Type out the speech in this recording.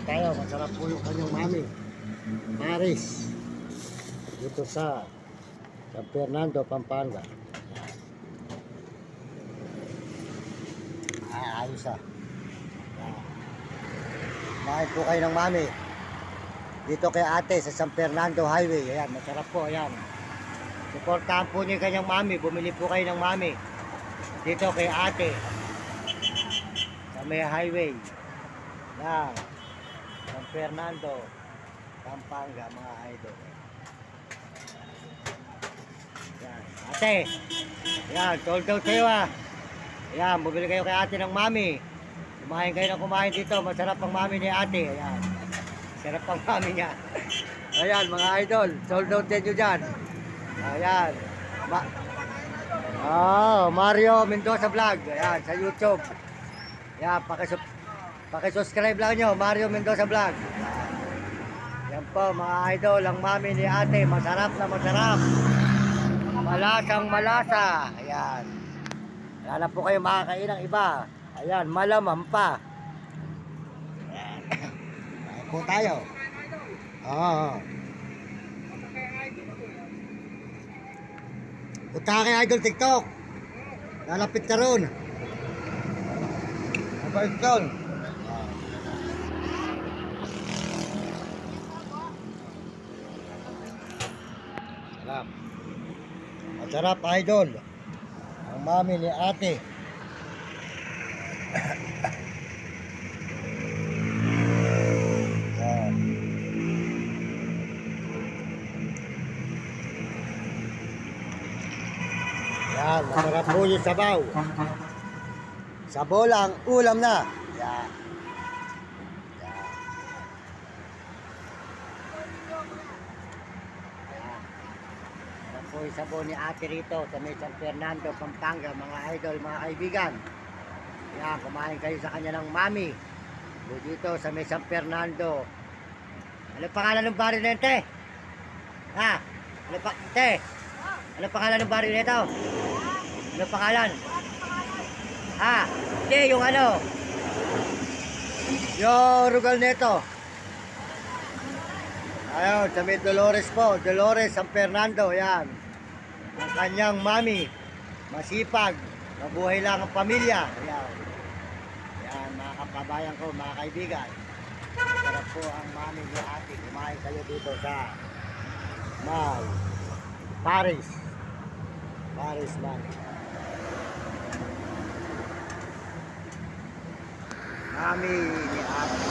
tayo. Masarap po yung kanyang mami. Paris. Dito sa San Fernando, Pampanga. Ayos ah. Kumain po kayo ng mami. Dito kay ate sa San Fernando Highway. Ayan, masarap po. Ayan. Suportahan po niyo yung kanyang mami. Bumili po kayo ng mami. Dito kay ate. Sa may highway. Ayan. San Fernando, Pampanga, mga idol. Ayan. Ate. Ayan, sold out kayo ah. Ayan, bumili kayo kay ate ng mami. Kumain kayo ng kumain dito. Masarap ang mami ni ate. Ayan. Sarap ang mami niya. Ayan, mga idol. Sold out din nyo dyan. Ayan. Mario Mendoza Vlog. Ayan, sa YouTube. Ayan, pakisubscribe lang nyo. Mario Mendoza Vlog. Ayan po, mga idol. Ang mami ni ate. Masarap na masarap. Malasang malasa. Ayan. Wala na po kayo makakain ng iba. Ayan, malamang pa. Po tayo. Punta kay Idol TikTok. Lalapit ka ron. Mabait doon. Sarap. Masarap, Idol. Ang mami ni ate. Yan, masarap po yung sabaw. Sabaw lang, ulam na. Yan. Yan. Yan. Masarap po yung sabaw ni ate rito sa may San Fernando, Pampanga, mga idol, mga kaibigan. Yan, kumain kayo sa kanya ng mami. Dito sa may San Fernando. Ano pangalan ng barrio na yun, te? Ha? Te? Ano pangalan ng barrio nito? Ano pangalan? Ah, hindi, yung ano? Yung rugal nito. Ayun, sa may Dolores po. Dolores, San Fernando, yan. Ang kanyang mami. Masipag. Mabuhay lang ang pamilya. Yan. Yan, mga kababayan ko, mga kaibigan. Sarap po ang mami ni ate. Kumain kayo dito sa Mall Paris. Paris man. Mami ni ate.